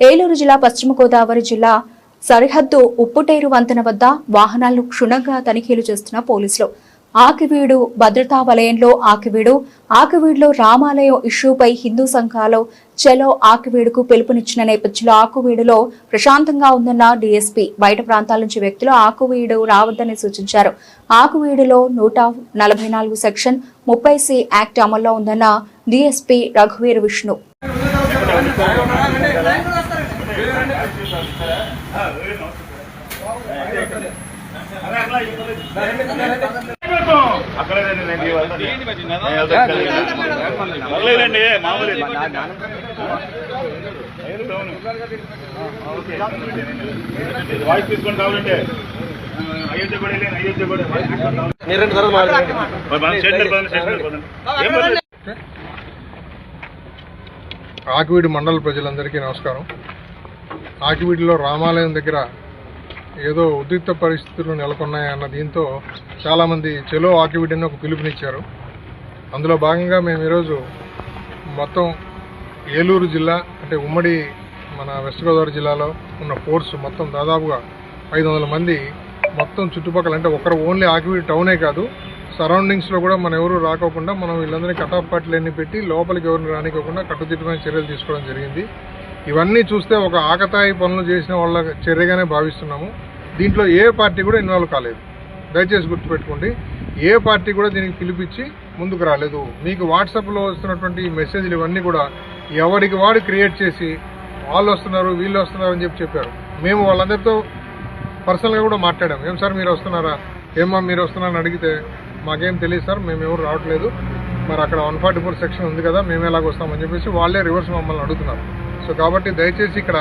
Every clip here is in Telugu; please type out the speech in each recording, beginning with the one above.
ఏలూరు జిల్లా పశ్చిమ గోదావరి జిల్లా సరిహద్దు ఉప్పుటేరు వంతెన వద్ద వాహనాలను క్షుణ్ణంగా తనిఖీలు చేస్తున్న పోలీసులు. ఆకివీడు భద్రతా వలయంలో ఆకివీడులో రామాలయం ఇష్యూపై హిందూ సంఘాలు చలో ఆకివీడుకు పిలుపునిచ్చిన నేపథ్యంలో ఆకివీడులో ప్రశాంతంగా ఉందన్న డీఎస్పీ బయట ప్రాంతాల నుంచి వ్యక్తులు ఆకివీడు రావద్దని సూచించారు. ఆకివీడులో 144 సెక్షన్ 30C యాక్ట్ అమల్లో ఉందన్న డీఎస్పీ రఘువీర్ విష్ణు. ఆకివీడు మండల ప్రజలందరికీ నమస్కారం. ఆకివీడులో రామాలయం దగ్గర ఏదో ఉద్రిక్త పరిస్థితులు నెలకొన్నాయన్న దీంతో చాలామంది చలో ఆకివీడు అని ఒక పిలుపునిచ్చారు. అందులో భాగంగా మేము ఈరోజు మొత్తం ఏలూరు జిల్లా అంటే ఉమ్మడి మన వెస్ట్ గోదావరి జిల్లాలో ఉన్న ఫోర్స్ మొత్తం దాదాపుగా 500 మంది మొత్తం చుట్టుపక్కల అంటే ఒకరు ఓన్లీ ఆకివీడు టౌనే కాదు సరౌండింగ్స్లో కూడా మనం ఎవరు రాకోకుండా మనం వీళ్ళందరినీ కటాఫ్ పార్టీలన్నీ పెట్టి లోపలికి ఎవరిని రానికోకుండా కట్టుదిట్టమైన చర్యలు తీసుకోవడం జరిగింది. ఇవన్నీ చూస్తే ఒక ఆకతాయి పనులు చేసిన వాళ్ళ చర్యగానే భావిస్తున్నాము. దీంట్లో ఏ పార్టీ కూడా ఇన్వాల్వ్ కాలేదు. దయచేసి గుర్తుపెట్టుకోండి, ఏ పార్టీ కూడా దీనికి పిలిపించి ముందుకు రాలేదు. మీకు వాట్సాప్లో వస్తున్నటువంటి మెసేజ్లు ఇవన్నీ కూడా ఎవరికి వాడు క్రియేట్ చేసి వాళ్ళు వస్తున్నారు వీళ్ళు వస్తున్నారు అని చెప్పారు. మేము వాళ్ళందరితో పర్సనల్గా కూడా మాట్లాడాము. ఏం సార్ మీరు వస్తున్నారా, ఏమా మీరు వస్తున్నారని అడిగితే మాకేం తెలియదు సార్, మేము ఎవరు రావట్లేదు, మరి అక్కడ 144 సెక్షన్ ఉంది కదా మేము ఎలాగొస్తామని చెప్పేసి వాళ్ళే రివర్స్ మమ్మల్ని అడుగుతున్నారు. సో కాబట్టి దయచేసి ఇక్కడ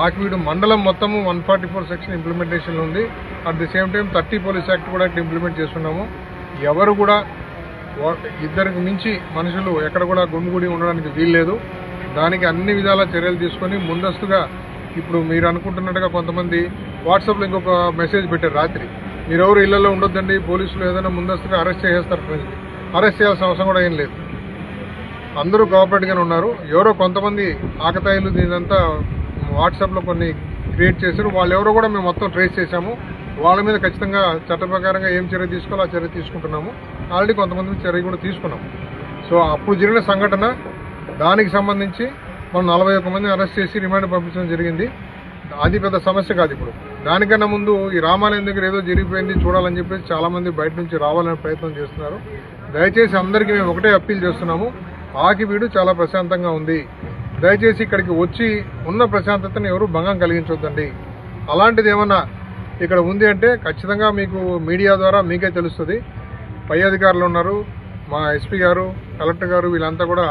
ఆకివీడు మండలం మొత్తము 144 సెక్షన్ ఇంప్లిమెంటేషన్లో ఉంది. At the same time 30 police act కూడా ఇంప్లిమెంట్ చేస్తున్నాము. ఎవరు కూడా ఇద్దరికి మించి మనుషులు ఎక్కడ కూడా గుమిగూడి ఉండడానికి వీల్లేదు. దానికి అన్ని విధాల చర్యలు తీసుకొని ముందస్తుగా ఇప్పుడు మీరు అనుకుంటున్నట్టుగా కొంతమంది వాట్సాప్లో ఇంకొక మెసేజ్ పెట్టారు రాత్రి, మీరెవరు ఇళ్లలో ఉండొద్దండి, పోలీసులు ఏదైనా ముందస్తుగా అరెస్ట్ చేసేస్తారు. అరెస్ట్ చేయాల్సిన అవసరం కూడా ఏం లేదు. అందరూ కోఆపరేట్గానే ఉన్నారు. ఎవరో కొంతమంది ఆకతాయిలు దీనంతా వాట్సాప్లో కొన్ని క్రియేట్ చేశారు. వాళ్ళు ఎవరో కూడా మేము మొత్తం ట్రేస్ చేశాము. వాళ్ళ మీద ఖచ్చితంగా చట్ట ప్రకారంగా ఏం చర్య తీసుకోవాలో ఆ చర్య తీసుకుంటున్నాము. ఆల్రెడీ కొంతమంది చర్య కూడా తీసుకున్నాము. సో అప్పుడు జరిగిన సంఘటన దానికి సంబంధించి మనం 41 మందిని అరెస్ట్ చేసి రిమాండ్ పంపించడం జరిగింది. అది పెద్ద సమస్య కాదు. ఇప్పుడు దానికన్నా ముందు ఈ రామాలయం దగ్గర ఏదో జరిగిపోయింది చూడాలని చెప్పేసి చాలామంది బయట నుంచి రావాలనే ప్రయత్నం చేస్తున్నారు. దయచేసి అందరికీ మేము ఒకటే అప్పీల్ చేస్తున్నాము, ఆకివీడు చాలా ప్రశాంతంగా ఉంది. దయచేసి ఇక్కడికి వచ్చి ఉన్న ప్రశాంతతను ఎవరు భంగం కలిగించొద్దండి. అలాంటిది ఏమన్నా ఇక్కడ ఉంది అంటే ఖచ్చితంగా మీకు మీడియా ద్వారా మీకే తెలుస్తుంది. పై అధికారులు ఉన్నారు, మా ఎస్పీ గారు, కలెక్టర్ గారు, వీళ్ళంతా కూడా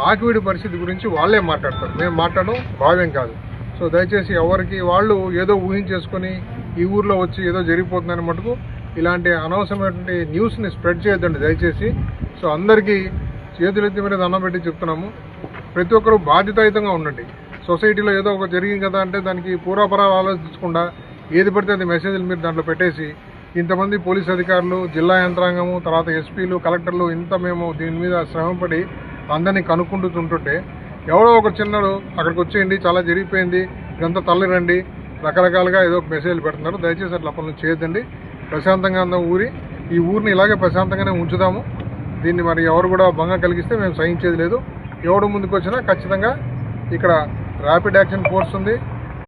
ఆకివీడు పరిస్థితి గురించి వాళ్ళే మాట్లాడతారు. మేము మాట్లాడడం భావ్యం కాదు. సో దయచేసి ఎవరికి వాళ్ళు ఏదో ఊహించేసుకొని ఈ ఊర్లో వచ్చి ఏదో జరిగిపోతుందని మటుకు ఇలాంటి అనవసరమైనటువంటి న్యూస్ని స్ప్రెడ్ చేయొద్దండి దయచేసి. సో అందరికీ చేతులెత్తి మీద దండం పెట్టి చెప్తున్నాము, ప్రతి ఒక్కరూ బాధ్యతాయుతంగా ఉండండి. సొసైటీలో ఏదో ఒక జరిగింది కదా అంటే దానికి పూర్వపరాలు ఆలోచించకుండా ఏది పడితే అది మెసేజ్లు మీరు దాంట్లో పెట్టేసి ఇంతమంది పోలీస్ అధికారులు, జిల్లా యంత్రాంగము, తర్వాత ఎస్పీలు, కలెక్టర్లు ఇంత మేము దీని మీద శ్రమపడి అందరినీ కనుక్కుంటుంటే ఎవరో ఒక చిన్నడు అక్కడికి వచ్చేయండి చాలా జరిగిపోయింది ఇదంతా తల్లిరండి రకరకాలుగా ఏదో మెసేజ్లు పెడుతున్నారు. దయచేసి అట్లా పనులు చేయొద్దండి. ప్రశాంతంగా ఉన్న ఈ ఊరిని ఇలాగే ప్రశాంతంగానే ఉంచుదాము. దీన్ని మరి ఎవరు కూడా భంగం కలిగిస్తే మేము సహించేది లేదు. ఎవడు ముందుకు వచ్చినా ఖచ్చితంగా ఇక్కడ ర్యాపిడ్ యాక్షన్ ఫోర్స్ ఉంది,